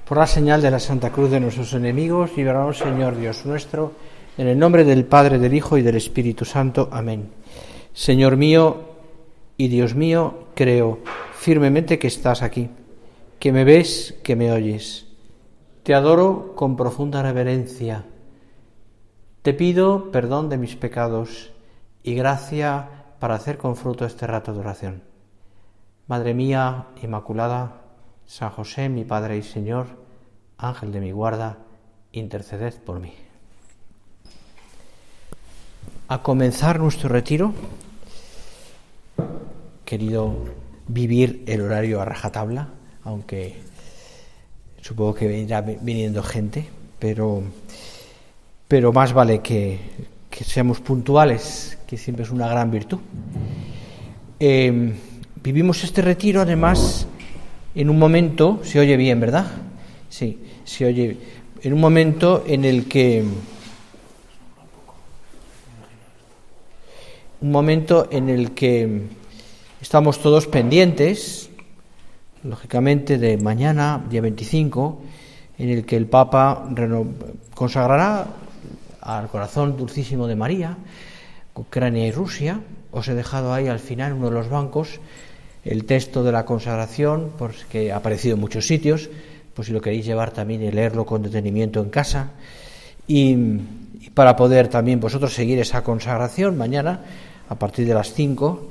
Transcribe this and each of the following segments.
Por la señal de la Santa Cruz de nuestros enemigos, líbranos, Señor Dios nuestro, en el nombre del Padre, del Hijo y del Espíritu Santo. Amén. Señor mío y Dios mío, creo firmemente que estás aquí, que me ves, que me oyes. Te adoro con profunda reverencia. Te pido perdón de mis pecados y gracia para hacer con fruto este rato de oración. Madre mía Inmaculada, San José, mi Padre y Señor, Ángel de mi guarda, interceded por mí. A comenzar nuestro retiro, querido vivir el horario a rajatabla, aunque supongo que irá viniendo gente, pero más vale que seamos puntuales, que siempre es una gran virtud. Vivimos este retiro, además, en un momento, se oye bien, ¿verdad? Sí, se oye, en un momento en el que estamos todos pendientes, lógicamente, de mañana, día 25, en el que el Papa consagrará al corazón dulcísimo de María, Ucrania y Rusia. Os he dejado ahí al final, en uno de los bancos, el texto de la consagración, porque ha aparecido en muchos sitios, pues si lo queréis llevar también y leerlo con detenimiento en casa, y para poder también vosotros seguir esa consagración mañana, a partir de las 5,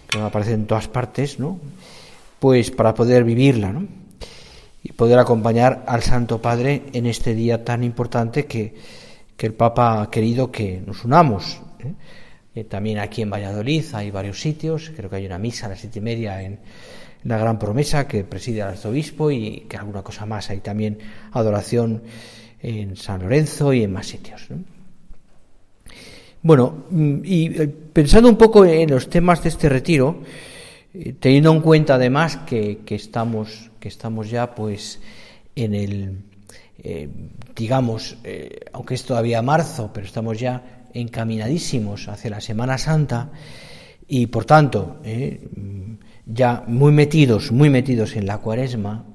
que va a aparecer en todas partes, ¿no? Pues para poder vivirla, ¿no? Y poder acompañar al Santo Padre en este día tan importante que el Papa ha querido que nos unamos, ¿eh? También aquí en Valladolid hay varios sitios, creo que hay una misa a las 7:30 en la Gran Promesa que preside el arzobispo, y que alguna cosa más, hay también adoración en San Lorenzo y en más sitios, ¿no? Bueno, y pensando un poco en los temas de este retiro, teniendo en cuenta además que estamos ya pues en el, aunque es todavía marzo, pero estamos ya encaminadísimos hacia la Semana Santa, y por tanto ya muy metidos en la Cuaresma,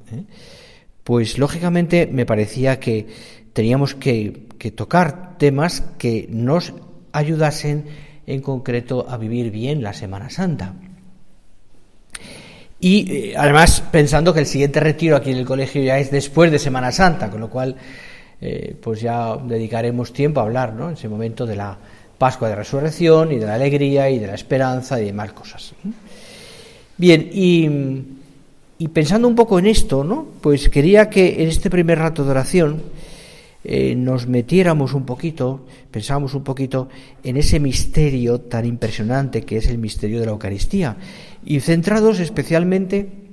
pues lógicamente me parecía que teníamos que tocar temas que nos ayudasen en concreto a vivir bien la Semana Santa. Y además pensando que el siguiente retiro aquí en el colegio ya es después de Semana Santa, con lo cual pues ya dedicaremos tiempo a hablar, ¿no?, en ese momento de la Pascua de Resurrección y de la alegría y de la esperanza y demás cosas. Bien, y pensando un poco en esto, ¿no?, pues quería que en este primer rato de oración nos metiéramos un poquito, pensáramos un poquito en ese misterio tan impresionante que es el misterio de la Eucaristía, y centrados especialmente,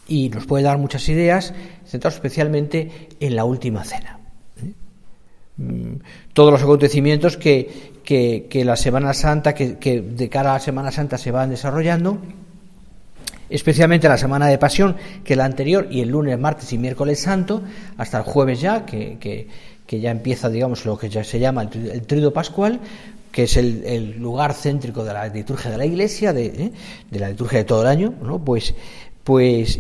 y nos puede dar muchas ideas, centrados especialmente en la última cena. Todos los acontecimientos que la Semana Santa, que de cara a la Semana Santa se van desarrollando, especialmente la Semana de Pasión, que es la anterior, y el lunes, martes y miércoles santo, hasta el jueves ya, que ya empieza, digamos, lo que ya se llama el Tríodo Pascual, que es el lugar céntrico de la liturgia de la Iglesia, de la liturgia de todo el año, ¿no? Pues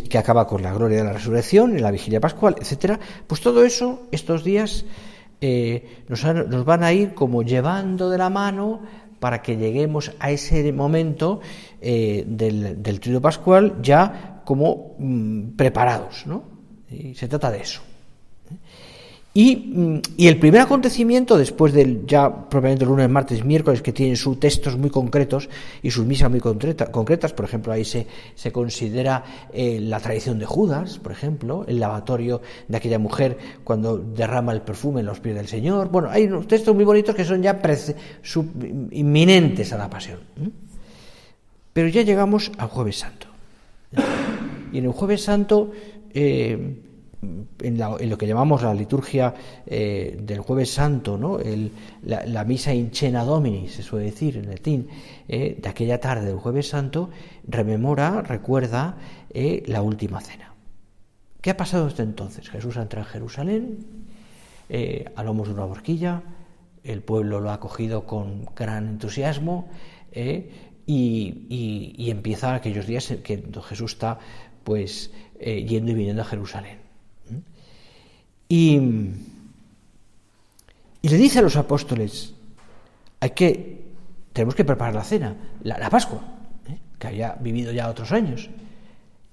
que acaba con la gloria de la resurrección, en la vigilia pascual, etcétera. Pues todo eso, estos días, nos van a ir como llevando de la mano para que lleguemos a ese momento del Tríodo Pascual ya como preparados, ¿no? Y se trata de eso. Y el primer acontecimiento, después del ya propiamente lunes, martes, miércoles, que tienen sus textos muy concretos y sus misas muy concretas, por ejemplo, ahí se considera la traición de Judas, por ejemplo, el lavatorio de aquella mujer cuando derrama el perfume en los pies del Señor. Bueno, hay unos textos muy bonitos que son ya inminentes a la pasión. Pero ya llegamos al Jueves Santo. Y en el Jueves Santo, en lo que llamamos la liturgia del Jueves Santo, ¿no?, la misa in cena Domini, se suele decir en latín, de aquella tarde del Jueves Santo, recuerda la última cena. ¿Qué ha pasado hasta entonces? Jesús entra en Jerusalén, a lomos de una barquilla, el pueblo lo ha acogido con gran entusiasmo, y empieza aquellos días en que Jesús está pues yendo y viniendo a Jerusalén. Y le dice a los apóstoles, tenemos que preparar la cena, la Pascua, que había vivido ya otros años.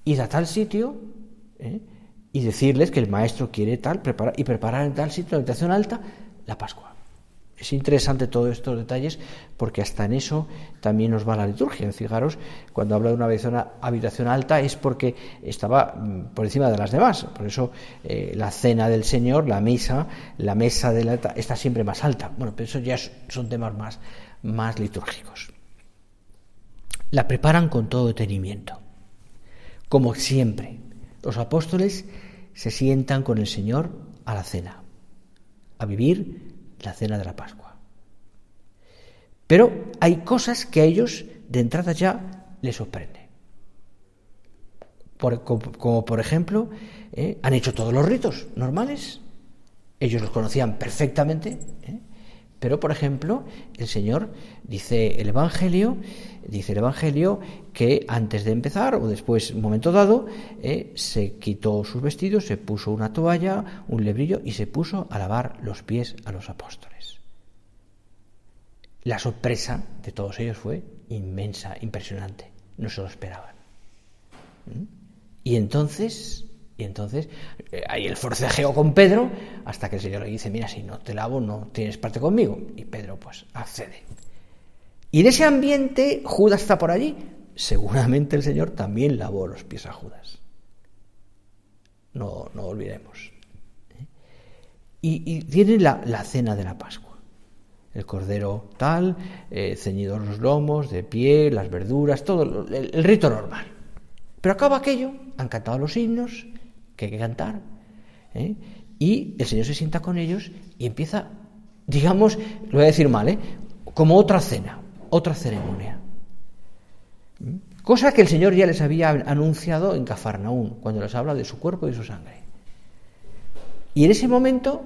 Ir a tal sitio y decirles que el maestro quiere preparar en tal sitio, la habitación alta, la Pascua. Es interesante todos estos detalles porque hasta en eso también nos va la liturgia. Fijaros, cuando habla de una habitación alta es porque estaba por encima de las demás. Por eso la cena del Señor, la mesa del altar está siempre más alta. Bueno, pero eso ya son temas más litúrgicos. La preparan con todo detenimiento. Como siempre, los apóstoles se sientan con el Señor a la cena, a vivir la cena de la Pascua. Pero hay cosas que a ellos de entrada ya les sorprende. Como por ejemplo, han hecho todos los ritos normales, ellos los conocían perfectamente, pero por ejemplo, el Señor dice el Evangelio que antes de empezar o después, un momento dado, se quitó sus vestidos, se puso una toalla, un lebrillo y se puso a lavar los pies a los apóstoles. La sorpresa de todos ellos fue inmensa, impresionante. No se lo esperaban. Y entonces hay el forcejeo con Pedro hasta que el Señor le dice, mira, si no te lavo no tienes parte conmigo. Y Pedro pues accede. Y en ese ambiente Judas está por allí. Seguramente el Señor también lavó los pies a Judas. No olvidemos. Y tienen la cena de la Pascua. El cordero tal, ceñidos los lomos, de pie, las verduras, todo el rito normal. Pero acaba aquello, han cantado los himnos que hay que cantar, y el Señor se sienta con ellos y empieza, digamos, lo voy a decir mal, como otra cena, otra ceremonia. Cosa que el Señor ya les había anunciado en Cafarnaún, cuando les habla de su cuerpo y de su sangre. Y en ese momento,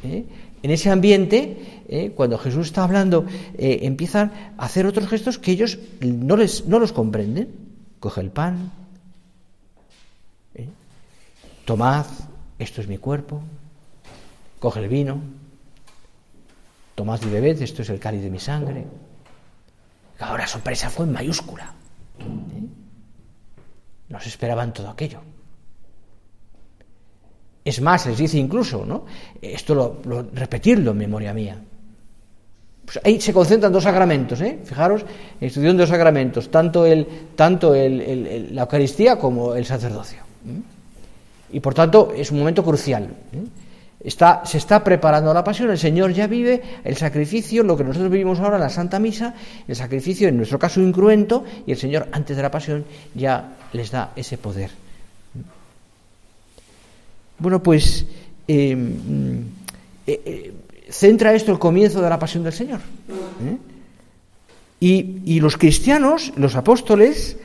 en ese ambiente, cuando Jesús está hablando, empiezan a hacer otros gestos que ellos no los comprenden. Coge el pan, tomad, esto es mi cuerpo. Coge el vino, tomad y bebed, esto es el cáliz de mi sangre. Ahora la sorpresa fue en mayúscula. No se esperaban todo aquello. Es más, les dice incluso, ¿no? Esto repetirlo en memoria mía. Pues ahí se concentran dos sacramentos, Fijaros, en institución de dos sacramentos, tanto la Eucaristía como el sacerdocio. Y por tanto es un momento crucial. Se está preparando la pasión, el Señor ya vive el sacrificio, lo que nosotros vivimos ahora en la Santa Misa, el sacrificio en nuestro caso incruento, y el Señor antes de la pasión ya les da ese poder. Bueno, pues centra esto el comienzo de la pasión del Señor. Y los cristianos, los apóstoles,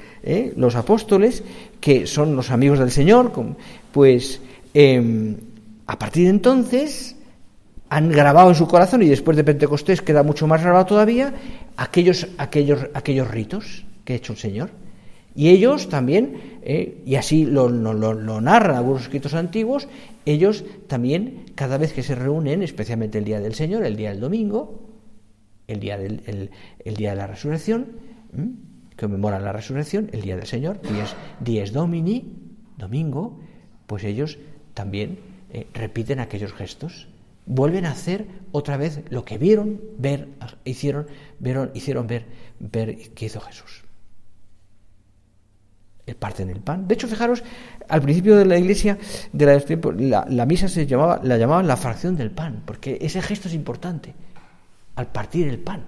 que son los amigos del Señor, pues a partir de entonces han grabado en su corazón, y después de Pentecostés queda mucho más grabado todavía, aquellos ritos que ha hecho el Señor. Y ellos también, y así lo narran algunos escritos antiguos, ellos también, cada vez que se reúnen, especialmente el día del Señor, el día del domingo, el día de la resurrección, que conmemoran la resurrección, el día del Señor, dies Domini, domingo, pues ellos también repiten aquellos gestos, vuelven a hacer otra vez lo que hicieron ver que hizo Jesús. Parten el pan. De hecho, fijaros, al principio de la Iglesia, la misa la llamaban la fracción del pan, porque ese gesto es importante, al partir el pan.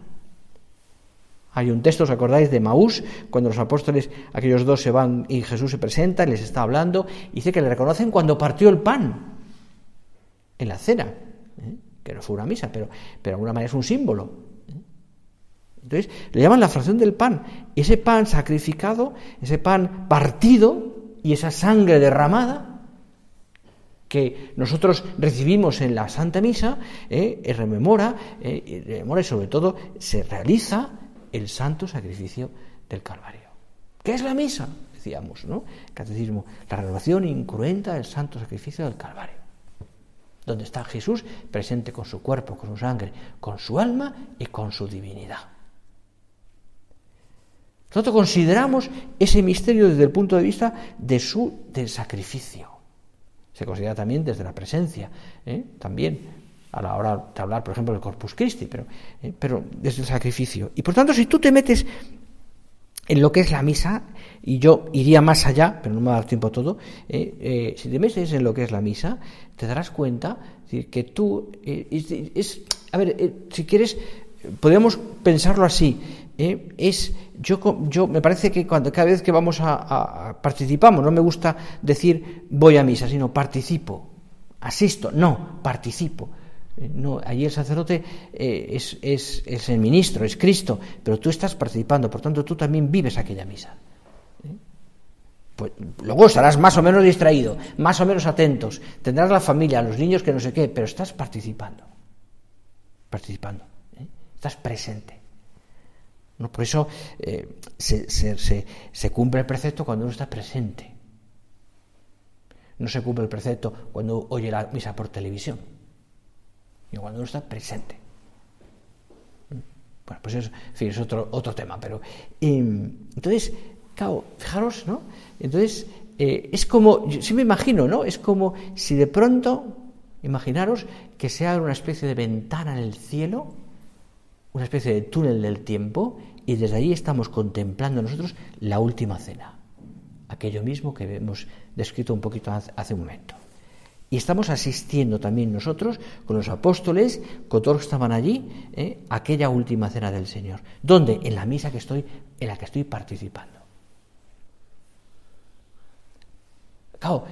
Hay un texto, ¿os acordáis de Maús? Cuando los apóstoles, aquellos dos se van y Jesús se presenta y les está hablando, y dice que le reconocen cuando partió el pan en la cena, que no fue una misa, pero de alguna manera es un símbolo. Entonces, le llaman la fracción del pan. Ese pan sacrificado, ese pan partido y esa sangre derramada que nosotros recibimos en la Santa Misa, rememora y sobre todo se realiza el santo sacrificio del Calvario. ¿Qué es la misa? Decíamos, ¿no? Catecismo, la renovación incruenta del santo sacrificio del Calvario. donde está Jesús presente con su cuerpo, con su sangre, con su alma y con su divinidad. Nosotros consideramos ese misterio desde el punto de vista del sacrificio. Se considera también desde la presencia, también a la hora de hablar, por ejemplo, del Corpus Christi, pero desde el sacrificio. Y por tanto, si tú te metes en lo que es la misa, y yo iría más allá, pero no me va a dar tiempo a todo, si te metes en lo que es la misa, te darás cuenta que tú, si quieres, podríamos pensarlo así, yo me parece que cada vez que vamos a participamos, no me gusta decir voy a misa, sino participo, asisto, no, participo. No, allí el sacerdote es el ministro, es Cristo, pero tú estás participando, por tanto tú también vives aquella misa. Pues luego estarás más o menos distraído, más o menos atentos, tendrás la familia, los niños que no sé qué, pero estás participando, estás presente. No, por eso se cumple el precepto cuando uno está presente. No se cumple el precepto cuando oye la misa por televisión, y cuando uno está presente. Bueno, pues eso, en fin, es otro tema, pero entonces, claro, fijaros, ¿no? Entonces, es como, sí me imagino, ¿no? Es como si de pronto, imaginaros que se abre una especie de ventana en el cielo, una especie de túnel del tiempo, y desde ahí estamos contemplando nosotros la última cena, aquello mismo que hemos descrito un poquito hace un momento. Y estamos asistiendo también nosotros, con los apóstoles, con todos los que estaban allí, a aquella última cena del Señor. ¿Dónde? En la misa en la que estoy participando. Claro,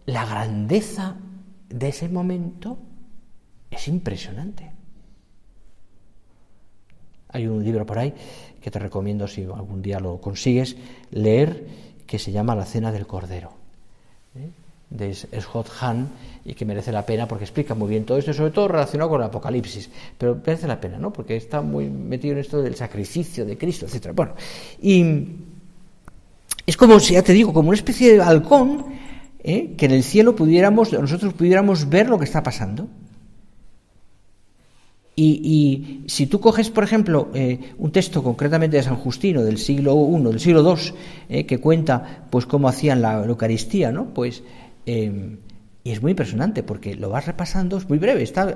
la grandeza de ese momento es impresionante. Hay un libro por ahí que te recomiendo, si algún día lo consigues, leer, que se llama La Cena del Cordero, de Scott Hahn, y que merece la pena porque explica muy bien todo esto, sobre todo relacionado con el Apocalipsis, pero merece la pena, ¿no? Porque está muy metido en esto del sacrificio de Cristo, etcétera. Bueno, y es como, ya te digo, como una especie de balcón, que en el cielo nosotros pudiéramos ver lo que está pasando. Y si tú coges, por ejemplo, un texto concretamente de San Justino del siglo I, del siglo II, que cuenta pues cómo hacían la Eucaristía, ¿no? Pues y es muy impresionante porque lo vas repasando, es muy breve, está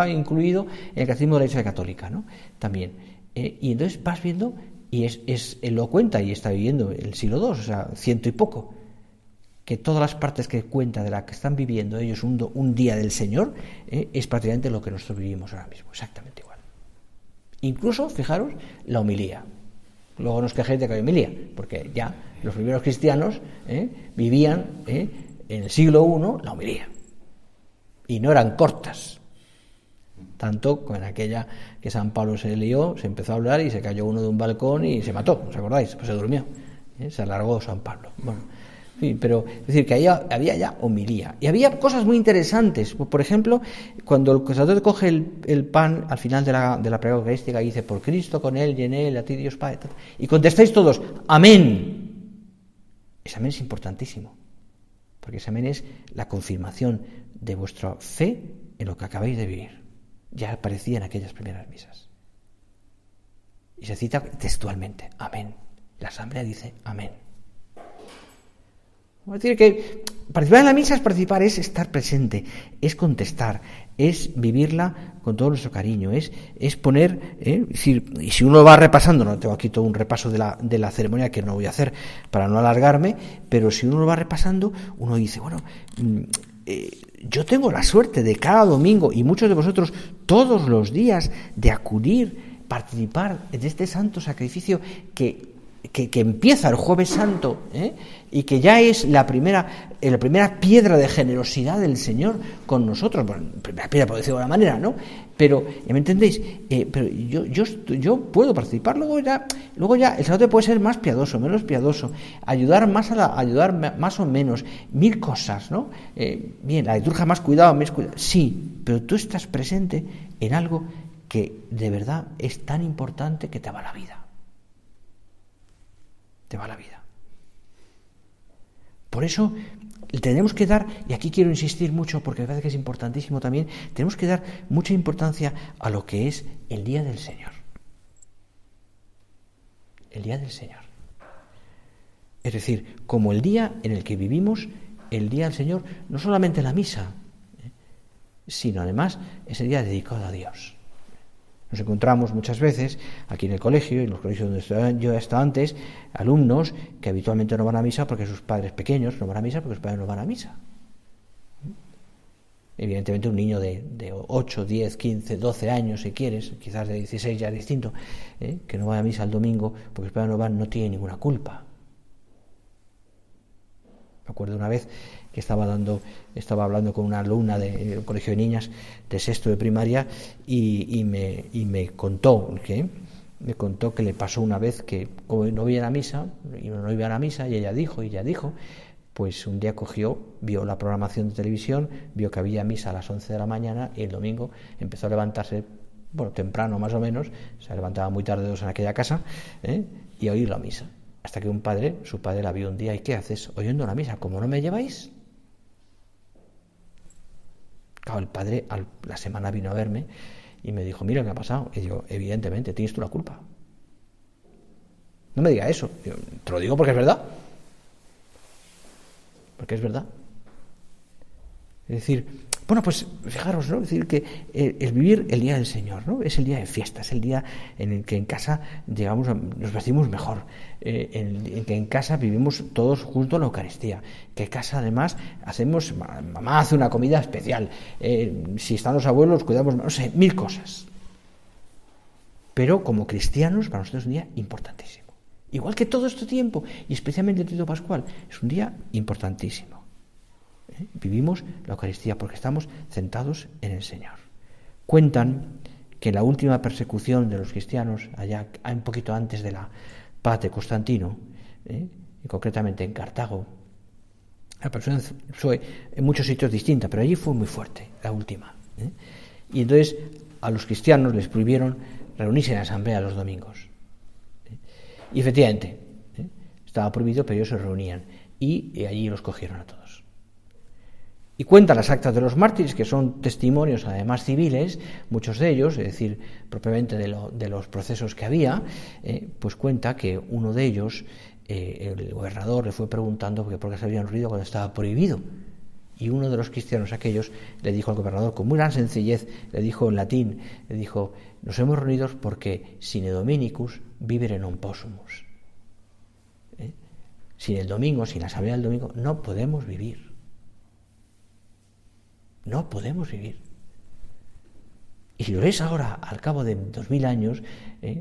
incluido en el Catecismo de la Iglesia Católica, ¿no? También. Y entonces vas viendo, y él lo cuenta y está viviendo el siglo II, o sea, 100 y poco, que todas las partes que cuenta de la que están viviendo ellos un día del Señor, es prácticamente lo que nosotros vivimos ahora mismo, exactamente igual. Incluso, fijaros, la homilía. Luego no os quejéis de que hay homilía, porque ya los primeros cristianos vivían en el siglo I la homilía. Y no eran cortas. Tanto con aquella que San Pablo se lió, se empezó a hablar y se cayó uno de un balcón y se mató, ¿os acordáis? Pues se durmió. Se alargó San Pablo. Bueno, sí, pero es decir, que había ya homilía. Y había cosas muy interesantes. Por ejemplo, cuando el sacerdote coge el pan al final de la plegaria eucarística y dice, por Cristo, con él y en él, a ti Dios Padre. Y contestáis todos, amén. Ese amén es importantísimo. Porque ese amén es la confirmación de vuestra fe en lo que acabáis de vivir. Ya aparecía en aquellas primeras misas. Y se cita textualmente, amén. La asamblea dice, amén. Es decir, que participar en la misa es participar, es estar presente, es contestar, es vivirla con todo nuestro cariño, es poner, y si uno va repasando, no tengo aquí todo un repaso de la ceremonia que no voy a hacer para no alargarme, pero si uno lo va repasando, uno dice, bueno, yo tengo la suerte de cada domingo, y muchos de vosotros todos los días, de acudir, participar de este santo sacrificio que empieza el Jueves Santo, y que ya es la primera piedra de generosidad del Señor con nosotros. Bueno, primera piedra, por decirlo de alguna manera, ¿no? Pero, ¿me entendéis? Pero yo puedo participar. Luego ya el sacerdote puede ser más piadoso, menos piadoso, ayudar más o menos, mil cosas, ¿no? Bien, la liturgia más cuidado, menos cuidado. Sí, pero tú estás presente en algo que de verdad es tan importante que te va la vida. Te va la vida. Por eso tenemos que dar, y aquí quiero insistir mucho porque me parece que es importantísimo también, tenemos que dar mucha importancia a lo que es el día del Señor. El día del Señor. Es decir, como el día en el que vivimos, el día del Señor, no solamente la misa, sino además ese día dedicado a Dios. Nos encontramos muchas veces aquí en el colegio, en los colegios donde yo he estado antes, alumnos que habitualmente no van a misa porque sus padres pequeños no van a misa porque sus padres no van a misa. Evidentemente un niño de 8, 10, 15, 12 años, si quieres, quizás de 16 ya es distinto, que no va a misa el domingo porque sus padres no van, no tiene ninguna culpa. Me acuerdo una vez que estaba hablando con una alumna de un colegio de niñas de sexto de primaria y me contó que le pasó una vez que como no iban a misa, y no iban a misa, y ella dijo, pues un día vio la programación de televisión, vio que había misa a las 11 de la mañana y el domingo empezó a levantarse, temprano más o menos, se levantaba muy tarde en aquella casa, y a oír la misa. Hasta que su padre la vio un día, ¿y qué haces? Oyendo la misa, ¿cómo no me lleváis? Claro, el padre la semana vino a verme y me dijo, mira, ¿qué ha pasado? Y digo, evidentemente, tienes tú la culpa. No me diga eso. Yo, te lo digo porque es verdad. Porque es verdad. Es decir, pues fijaros, ¿no? Es decir, que el vivir el día del Señor, ¿no? Es el día de fiesta, es el día en el que en casa nos vestimos mejor, en que en casa vivimos todos juntos la Eucaristía, que en casa además mamá hace una comida especial, si están los abuelos cuidamos, no sé, 1000 cosas. Pero como cristianos para nosotros es un día importantísimo. Igual que todo este tiempo, y especialmente el Trido Pascual, es un día importantísimo. Vivimos la Eucaristía porque estamos centrados en el Señor. Cuentan que la última persecución de los cristianos, allá un poquito antes de la paz de Constantino, y concretamente en Cartago, la persecución fue en muchos sitios distinta, pero allí fue muy fuerte, la última. Y entonces a los cristianos les prohibieron reunirse en asamblea los domingos. Y efectivamente, estaba prohibido, pero ellos se reunían y allí los cogieron a todos. Y cuenta las actas de los mártires, que son testimonios además civiles, muchos de ellos, es decir, propiamente de los procesos que había, pues cuenta que uno de ellos, el gobernador, le fue preguntando por qué se habían reunido cuando estaba prohibido. Y uno de los cristianos aquellos le dijo al gobernador, con muy gran sencillez, le dijo en latín, le dijo, nos hemos reunido porque sine Dominicus vivere non possumus. Sin el domingo, sin la asamblea del domingo, no podemos vivir. No podemos vivir. Y si lo ves ahora, al cabo de 2000 años,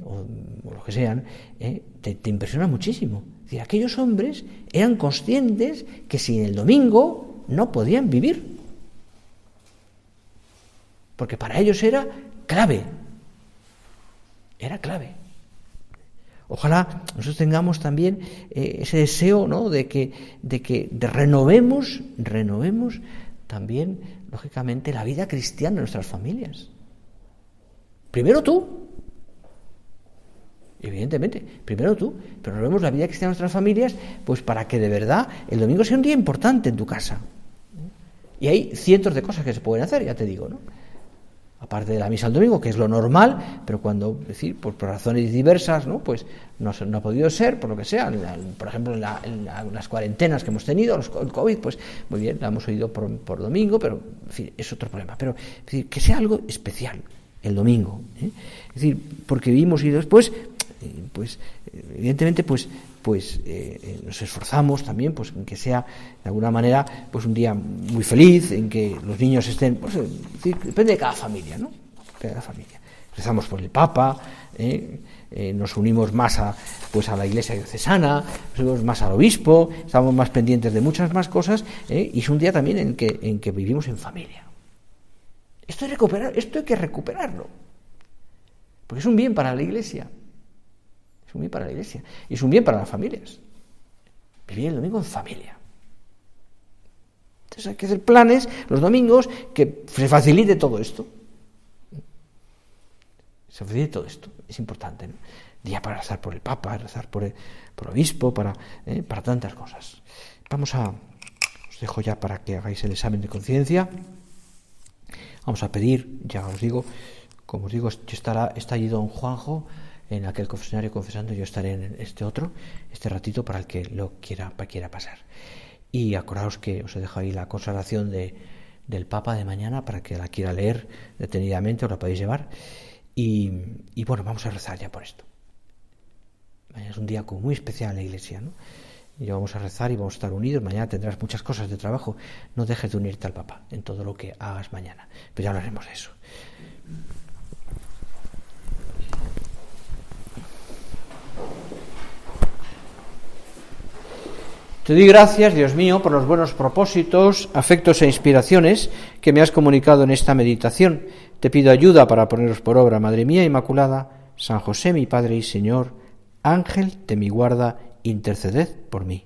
o lo que sean, te impresiona muchísimo. Es decir, aquellos hombres eran conscientes que sin el domingo no podían vivir. Porque para ellos era clave. Era clave. Ojalá nosotros tengamos también ese deseo, ¿no? de que renovemos también, lógicamente, la vida cristiana de nuestras familias. Primero tú, evidentemente, pero renovemos la vida cristiana de nuestras familias, pues para que de verdad el domingo sea un día importante en tu casa. Y hay cientos de cosas que se pueden hacer, ya te digo, ¿no? Aparte de la misa el domingo, que es lo normal, pero cuando, por razones diversas, ¿no? Pues no ha podido ser, por lo que sea, por ejemplo, en las cuarentenas que hemos tenido, el COVID, pues muy bien, la hemos oído por domingo, pero en fin, es otro problema. Pero que sea algo especial el domingo, es decir, porque vivimos y después, pues evidentemente, pues nos esforzamos también, pues en que sea de alguna manera, pues un día muy feliz, en que los niños estén, pues depende de cada familia, ¿no? De cada familia. Rezamos por el Papa, nos unimos más a la Iglesia diocesana, nos unimos más al obispo, estamos más pendientes de muchas más cosas, y es un día también en que vivimos en familia. Esto hay que recuperarlo, porque es un bien para la Iglesia. Es un bien para la Iglesia y es un bien para las familias. Vivir el domingo en familia. Entonces hay que hacer planes los domingos que se facilite todo esto. Se facilite todo esto. Es importante, ¿no? Día para rezar por el Papa, rezar por el obispo, para tantas cosas. Vamos a Os dejo ya para que hagáis el examen de conciencia. Vamos a pedir, ya os digo, como os digo, está allí don Juanjo en aquel confesionario confesando, yo estaré en este ratito para el que lo quiera pasar. Y acordaos que os he dejado ahí la consagración del Papa de mañana para que la quiera leer detenidamente, os la podéis llevar. Y bueno, vamos a rezar ya por esto. Mañana es un día como muy especial en la Iglesia, ¿no? Y vamos a rezar y vamos a estar unidos. Mañana tendrás muchas cosas de trabajo. No dejes de unirte al Papa en todo lo que hagas mañana. Pues ya hablaremos de eso. Te doy gracias, Dios mío, por los buenos propósitos, afectos e inspiraciones que me has comunicado en esta meditación. Te pido ayuda para ponerlos por obra, Madre mía Inmaculada, San José, mi Padre y Señor, Ángel de mi guarda, interceded por mí.